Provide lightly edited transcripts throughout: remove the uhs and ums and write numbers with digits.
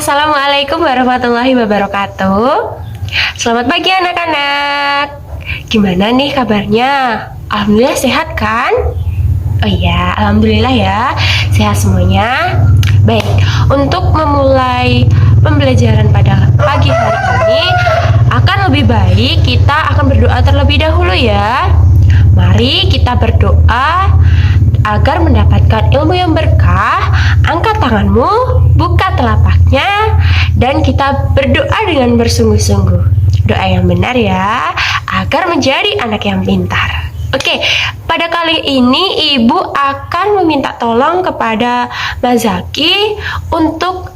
Assalamualaikum warahmatullahi wabarakatuh. Selamat pagi anak-anak. Gimana nih kabarnya? Alhamdulillah sehat kan? Oh iya, alhamdulillah ya, sehat semuanya. Baik, untuk memulai pembelajaran pada pagi hari ini akan lebih baik kita akan berdoa terlebih dahulu ya. Mari kita berdoa agar mendapatkan ilmu yang berkah. Angkat tanganmu, buka telapaknya, dan kita berdoa dengan bersungguh-sungguh. Doa yang benar ya, agar menjadi anak yang pintar. Oke, pada kali ini Ibu akan meminta tolong kepada Mas Zaki untuk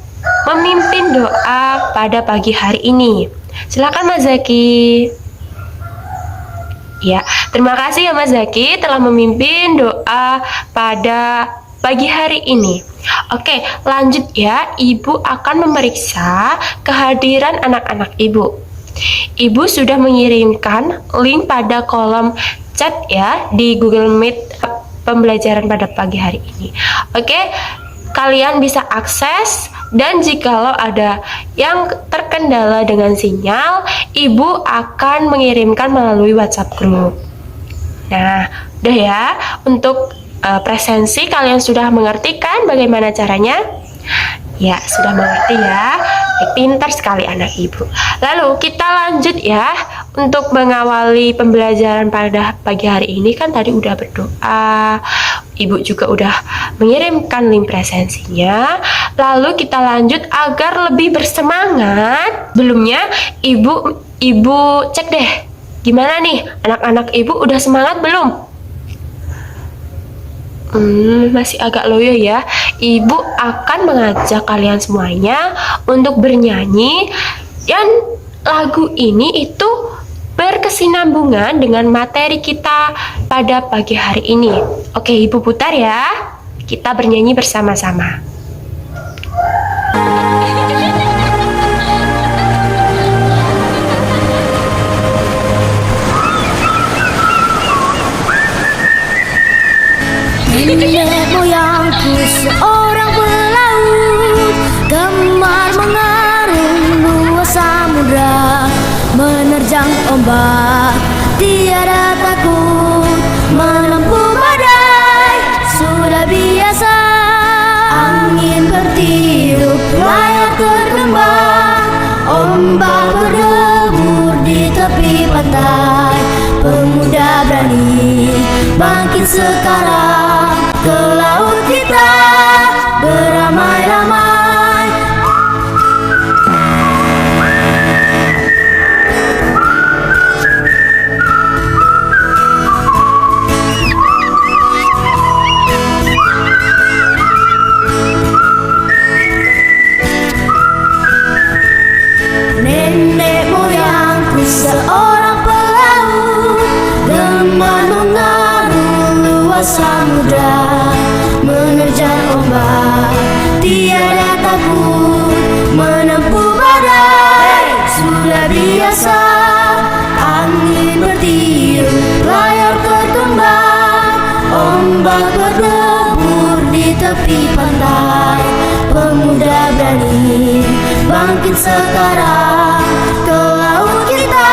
memimpin doa pada pagi hari ini. Silakan Mas Zaki. Ya, terima kasih ya Mas Zaki telah memimpin doa pada pagi hari ini. Oke, lanjut ya. Ibu akan memeriksa kehadiran anak-anak Ibu. Ibu sudah mengirimkan link pada kolom chat ya di Google Meet pembelajaran pada pagi hari ini. Oke, kalian bisa akses, dan jikalau ada yang terkendala dengan sinyal, Ibu akan mengirimkan melalui WhatsApp group. Nah, udah ya, untuk presensi kalian sudah mengerti kan bagaimana caranya? Ya, sudah mengerti ya. Pintar sekali anak Ibu. Lalu kita lanjut ya. Untuk mengawali pembelajaran pada pagi hari ini kan tadi udah berdoa. Ibu juga udah mengirimkan link presensinya. Lalu kita lanjut agar lebih bersemangat. Sebelumnya Ibu cek deh. Gimana nih anak-anak Ibu udah semangat belum? Masih agak loyo ya. Ibu akan mengajak kalian semuanya untuk bernyanyi, dan lagu ini itu berkesinambungan dengan materi kita pada pagi hari ini. Oke, Ibu putar ya. Kita bernyanyi bersama-sama. Nenek moyangku seorang pelaut, gemar mengarung luas samudra, menerjang ombak tiada takut, menempuh badai sudah biasa. Angin bertiup, layar terkembang, ombak berdebur di tepi pantai. Pemuda berani bangkit sekarang, ke laut kita beramai-ramai. Nenek moyangku seorang pelaut, gemar mengarung luas samudra, menerjang ombak tiada takut, menempuh badai sudah biasa. Angin bertiup, layar terkembang, ombak berdebur di tepi pantai. Pemuda berani bangkit sekarang, ke laut kita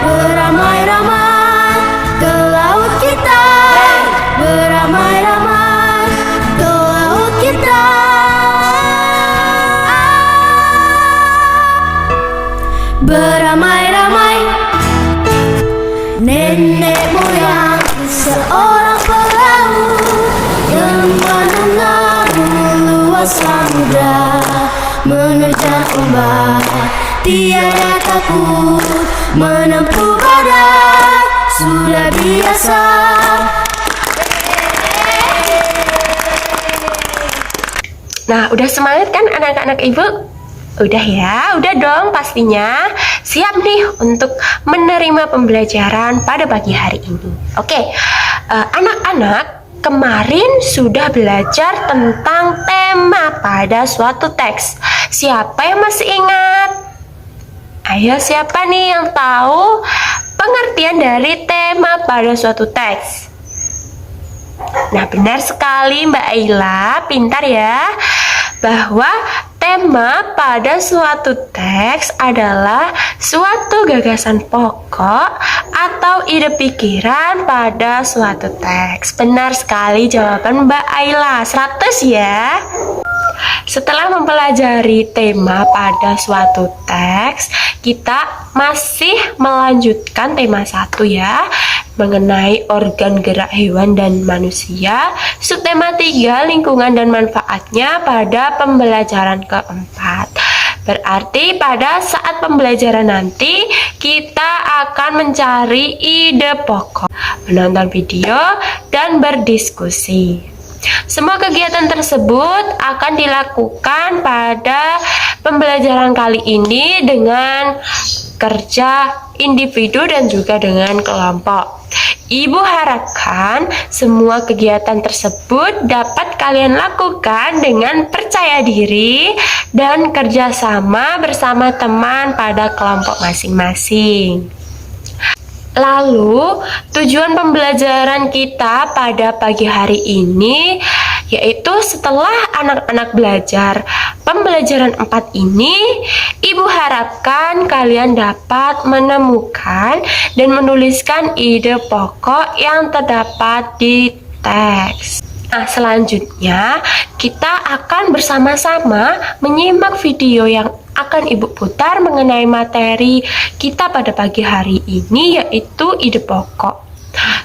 beramai-ramai, ke laut kita beramai-ramai, ke laut kita beramai-ramai. Nenek moyangku seorang pelaut, gemar mengarung luas samudra, menerjang ombak tiada takut, menempuh badai sudah biasa. Nah, udah semangat kan anak-anak Ibu? Udah ya, udah dong pastinya. Siap nih untuk menerima pembelajaran pada pagi hari ini. Oke, anak-anak, kemarin sudah belajar tentang tema pada suatu teks. Siapa yang masih ingat? Ayo, siapa nih yang tahu pengertian dari tema pada suatu teks? Nah, benar sekali Mbak Aila, pintar ya. Bahwa Tema pada suatu teks adalah suatu gagasan pokok atau ide pikiran pada suatu teks. Benar sekali jawaban Mbak Ayla, 100 ya. Setelah mempelajari tema pada suatu teks, kita masih melanjutkan tema 1 ya, mengenai organ gerak hewan dan manusia. Subtema 3, lingkungan dan manfaatnya pada pembelajaran keempat. Berarti pada saat pembelajaran nanti kita akan mencari ide pokok, menonton video, dan berdiskusi. Semua kegiatan tersebut akan dilakukan pada pembelajaran kali ini dengan kerja individu dan juga dengan kelompok. Ibu harapkan semua kegiatan tersebut dapat kalian lakukan dengan percaya diri dan kerjasama bersama teman pada kelompok masing-masing. Lalu, tujuan pembelajaran kita pada pagi hari ini yaitu setelah anak-anak belajar pembelajaran 4 ini, Ibu harapkan kalian dapat menemukan dan menuliskan ide pokok yang terdapat di teks. Nah, selanjutnya kita akan bersama-sama menyimak video yang akan Ibu putar mengenai materi kita pada pagi hari ini, yaitu ide pokok.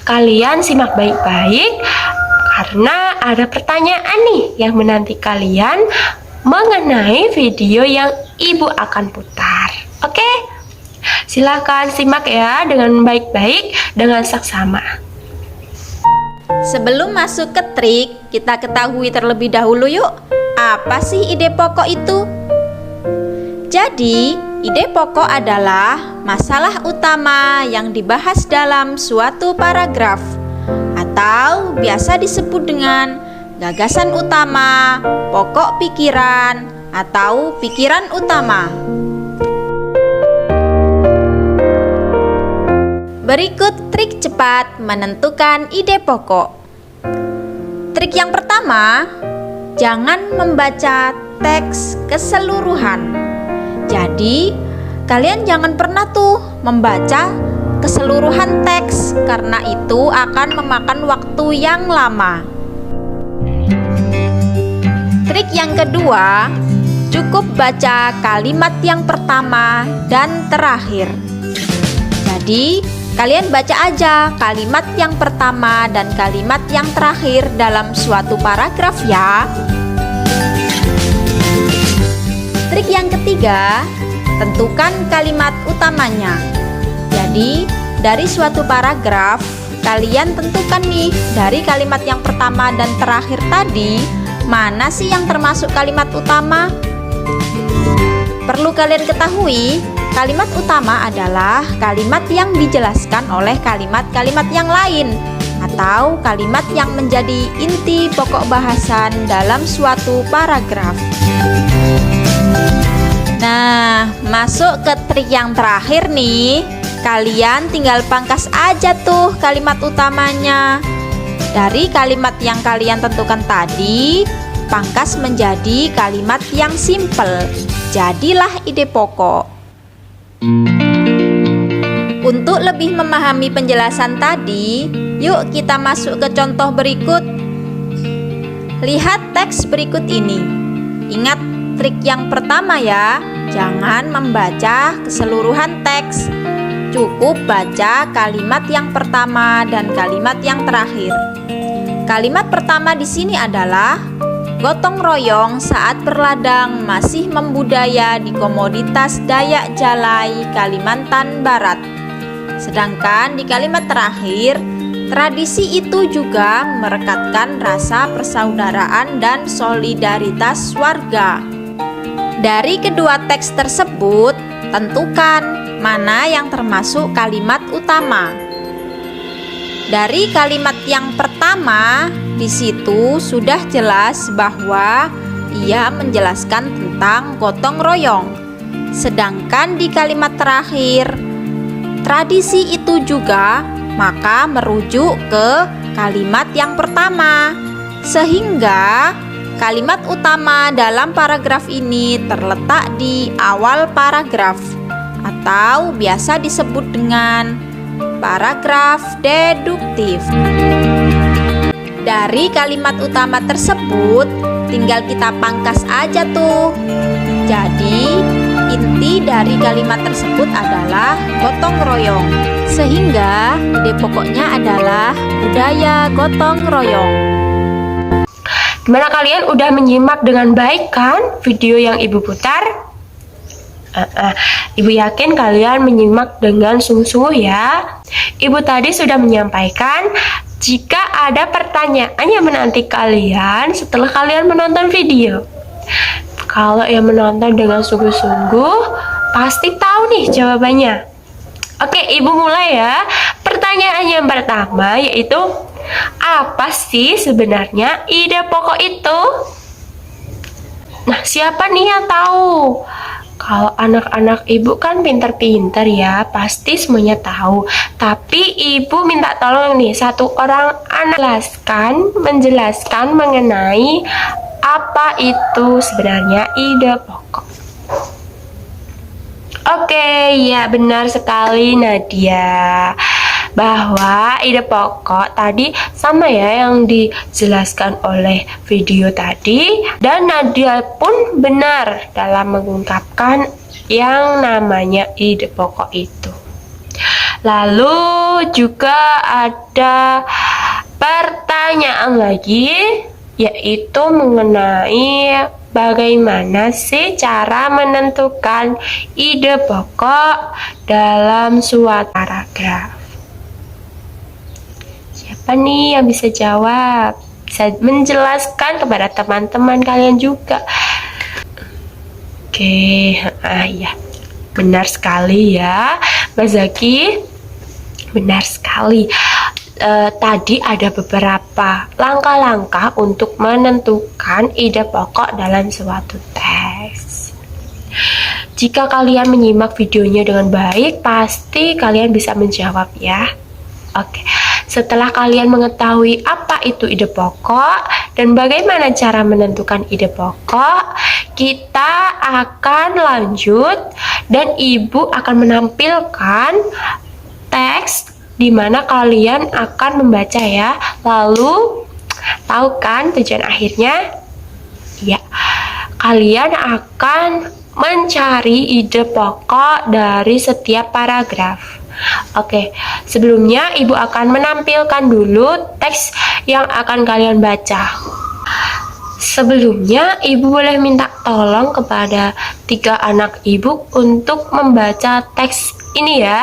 Kalian simak baik-baik karena ada pertanyaan nih yang menanti kalian mengenai video yang Ibu akan putar. Oke? Silakan simak ya dengan baik-baik dengan saksama. Sebelum masuk ke trik, kita ketahui terlebih dahulu yuk, apa sih ide pokok itu? Jadi, ide pokok adalah masalah utama yang dibahas dalam suatu paragraf, atau biasa disebut dengan gagasan utama, pokok pikiran, atau pikiran utama. Berikut trik cepat menentukan ide pokok. Trik yang pertama, jangan membaca teks keseluruhan. Jadi, kalian jangan pernah tuh membaca keseluruhan teks karena itu akan memakan waktu yang lama. Trik yang kedua, cukup baca kalimat yang pertama dan terakhir. Jadi, kalian baca aja kalimat yang pertama dan kalimat yang terakhir dalam suatu paragraf ya. Trik yang ketiga, tentukan kalimat utamanya. Jadi, dari suatu paragraf, kalian tentukan nih dari kalimat yang pertama dan terakhir tadi, mana sih yang termasuk kalimat utama? Perlu kalian ketahui, kalimat utama adalah kalimat yang dijelaskan oleh kalimat-kalimat yang lain atau kalimat yang menjadi inti pokok bahasan dalam suatu paragraf. Nah, masuk ke trik yang terakhir nih. Kalian tinggal pangkas aja tuh kalimat utamanya. Dari kalimat yang kalian tentukan tadi, pangkas menjadi kalimat yang simple. Jadilah ide pokok. Untuk lebih memahami penjelasan tadi, yuk kita masuk ke contoh berikut. Lihat teks berikut ini. Ingat trik yang pertama ya, jangan membaca keseluruhan teks. Cukup baca kalimat yang pertama dan kalimat yang terakhir. Kalimat pertama di sini adalah gotong royong saat berladang masih membudaya di komoditas Dayak Jalai, Kalimantan Barat. Sedangkan di kalimat terakhir, tradisi itu juga merekatkan rasa persaudaraan dan solidaritas warga. Dari kedua teks tersebut, tentukan mana yang termasuk kalimat utama. Dari kalimat yang pertama, di situ sudah jelas bahwa ia menjelaskan tentang gotong royong. Sedangkan di kalimat terakhir, tradisi itu juga, maka merujuk ke kalimat yang pertama. Sehingga Kalimat utama dalam paragraf ini terletak di awal paragraf atau biasa disebut dengan paragraf deduktif. Dari kalimat utama tersebut tinggal kita pangkas aja tuh. Jadi inti dari kalimat tersebut adalah gotong royong, sehingga ide pokoknya adalah budaya gotong royong. Gimana kalian udah menyimak dengan baik kan video yang Ibu putar? Ibu yakin kalian menyimak dengan sungguh-sungguh ya. Ibu tadi sudah menyampaikan jika ada pertanyaan yang menanti kalian setelah kalian menonton video. Kalau yang menonton dengan sungguh-sungguh pasti tahu nih jawabannya. Oke, Ibu mulai ya. Pertanyaan yang pertama yaitu, apa sih sebenarnya ide pokok itu? Nah, siapa nih yang tahu? Kalau anak-anak Ibu kan pinter-pinter ya, pasti semuanya tahu. Tapi Ibu minta tolong nih, satu orang anak menjelaskan mengenai apa itu sebenarnya ide pokok. Oke, ya benar sekali Nadia. Bahwa ide pokok tadi sama ya yang dijelaskan oleh video tadi, dan Nadia pun benar dalam mengungkapkan yang namanya ide pokok itu. Lalu juga ada pertanyaan lagi, yaitu mengenai bagaimana sih cara menentukan ide pokok dalam suatu paragraf. Siapa nih yang bisa jawab? Bisa menjelaskan kepada teman-teman kalian juga. Oke, ya, benar sekali ya, Mas Zaki. Benar sekali. Tadi ada beberapa langkah-langkah untuk menentukan ide pokok dalam suatu teks. Jika kalian menyimak videonya dengan baik, pasti kalian bisa menjawab ya. Oke, setelah kalian mengetahui apa itu ide pokok dan bagaimana cara menentukan ide pokok, kita akan lanjut dan Ibu akan menampilkan teks di mana kalian akan membaca ya. Lalu, tahu kan tujuan akhirnya? Ya, kalian akan mencari ide pokok dari setiap paragraf. Oke, sebelumnya Ibu akan menampilkan dulu teks yang akan kalian baca. Sebelumnya, Ibu boleh minta tolong kepada 3 anak Ibu untuk membaca teks ini ya.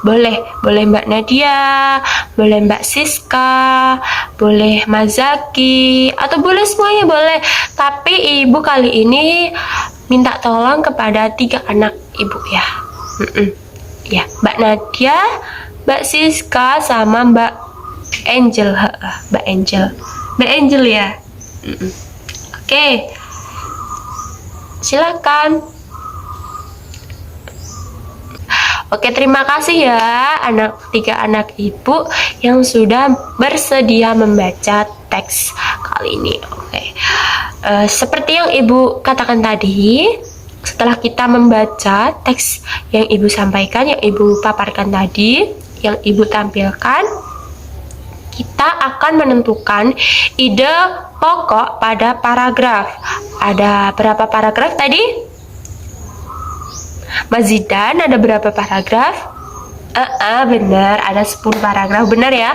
Boleh Mbak Nadia, boleh Mbak Siska, boleh Mas Zaki, atau boleh semuanya boleh. Tapi Ibu kali ini minta tolong kepada 3 anak Ibu ya. Ya, Mbak Nadia, Mbak Siska, sama Mbak Angel. Mbak Angel ya. Oke, silakan. Oke, terima kasih ya 3 anak Ibu yang sudah bersedia membaca teks kali ini. Oke, seperti yang Ibu katakan tadi, setelah kita membaca teks yang Ibu sampaikan, yang Ibu paparkan tadi, yang Ibu tampilkan, kita akan menentukan ide pokok pada paragraf. Ada berapa paragraf tadi? Mas Zidan, ada berapa paragraf? Benar, ada 10 paragraf, benar ya.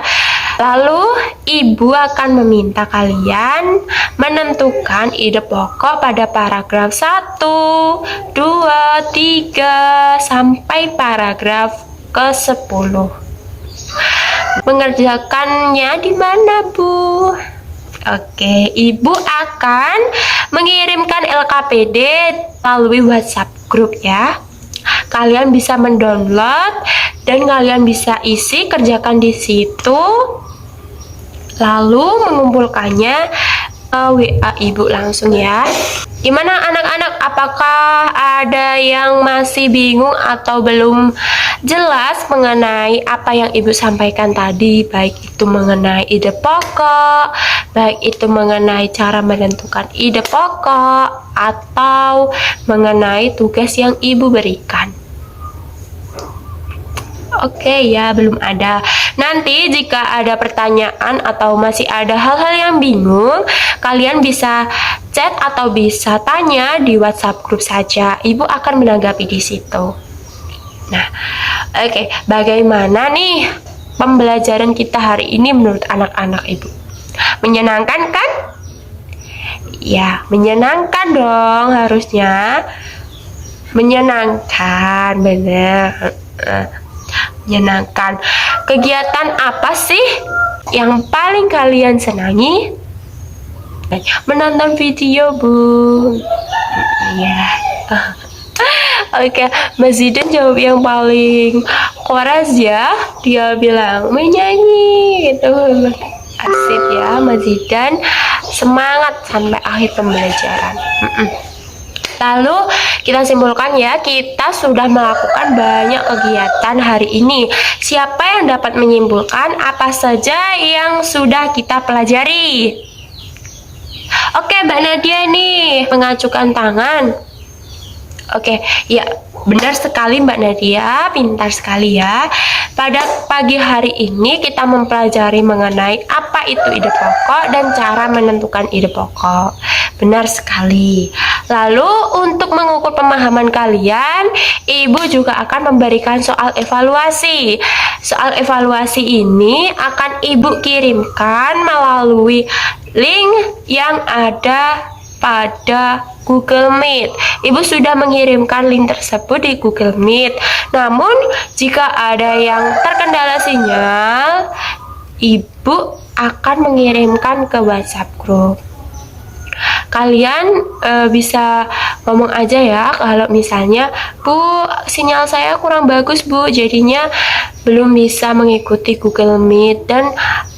Lalu Ibu akan meminta kalian menentukan ide pokok pada paragraf 1, 2, 3 sampai paragraf ke-10. Mengerjakannya di mana, Bu? Oke, Ibu akan mengirimkan LKPD melalui WhatsApp grup ya. Kalian bisa mendownload dan kalian bisa isi, kerjakan di situ. Lalu mengumpulkannya WA ibu langsung ya. Gimana anak-anak, apakah ada yang masih bingung atau belum jelas mengenai apa yang ibu sampaikan tadi, baik itu mengenai ide pokok, baik itu mengenai cara menentukan ide pokok, atau mengenai tugas yang ibu berikan? Oke ya, belum ada. Nanti jika ada pertanyaan atau masih ada hal-hal yang bingung, kalian bisa chat atau bisa tanya di WhatsApp grup saja. Ibu akan menanggapi di situ. Nah, oke, bagaimana nih pembelajaran kita hari ini menurut anak-anak ibu? Menyenangkan kan? Ya, menyenangkan dong harusnya. Menyenangkan, benar. Menyenangkan. Kegiatan apa sih yang paling kalian senangi? Menonton video, Bu. Iya. Oke, Mas Zidan jawab yang paling koras ya. Dia bilang menyanyi gitu. Asik ya, Mas Zidan. Semangat sampai akhir pembelajaran. Lalu kita simpulkan ya, kita sudah melakukan banyak kegiatan hari ini. Siapa yang dapat menyimpulkan apa saja yang sudah kita pelajari? Oke, Mbak Nadia nih mengajukan tangan. Oke, ya benar sekali Mbak Nadia, pintar sekali ya. Pada pagi hari ini kita mempelajari mengenai apa itu ide pokok dan cara menentukan ide pokok. Benar sekali. Lalu untuk mengukur pemahaman kalian, Ibu juga akan memberikan soal evaluasi. Soal evaluasi ini akan Ibu kirimkan melalui link yang ada pada Google Meet. Ibu sudah mengirimkan link tersebut di Google Meet. Namun, jika ada yang terkendala sinyal, Ibu akan mengirimkan ke WhatsApp group. Kalian bisa ngomong aja ya, kalau misalnya, Bu, sinyal saya kurang bagus, Bu, jadinya belum bisa mengikuti Google Meet, dan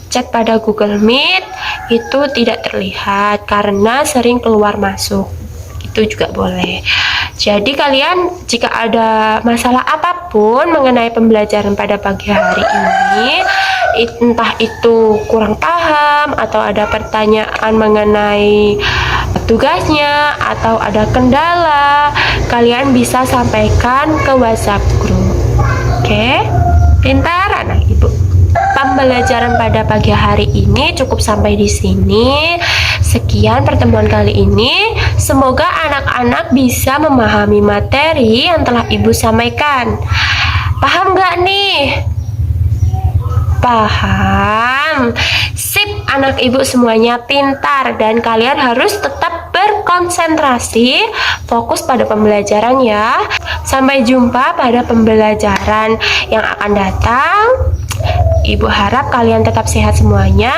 chat pada Google Meet itu tidak terlihat karena sering keluar masuk. Itu juga boleh. Jadi kalian jika ada masalah apapun mengenai pembelajaran pada pagi hari ini, entah itu kurang paham atau ada pertanyaan mengenai tugasnya atau ada kendala, kalian bisa sampaikan ke WhatsApp group. Oke? Pintar anak Ibu. Pembelajaran pada pagi hari ini cukup sampai di sini. Sekian pertemuan kali ini. Semoga anak-anak bisa memahami materi yang telah Ibu sampaikan. Paham nggak nih? Paham. Sip, anak Ibu semuanya pintar dan kalian harus tetap berkonsentrasi, fokus pada pembelajaran ya. Sampai jumpa pada pembelajaran yang akan datang. Ibu harap kalian tetap sehat semuanya.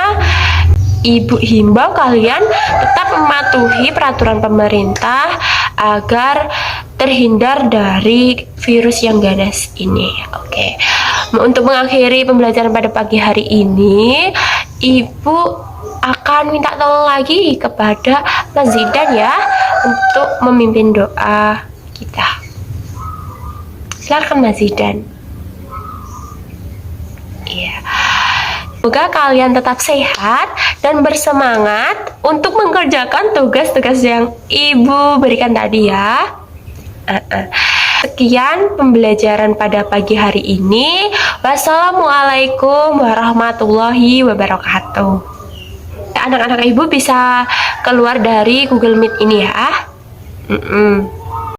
Ibu himbau kalian tetap mematuhi peraturan pemerintah agar terhindar dari virus yang ganas ini. Oke. Untuk mengakhiri pembelajaran pada pagi hari ini, Ibu akan minta tolong lagi kepada Mas Zidan ya untuk memimpin doa kita. Silakan Mas Zidan. Iya. Semoga kalian tetap sehat dan bersemangat untuk mengerjakan tugas-tugas yang Ibu berikan tadi ya. Sekian pembelajaran pada pagi hari ini. Wassalamualaikum warahmatullahi wabarakatuh. Anak-anak Ibu bisa keluar dari Google Meet ini ya.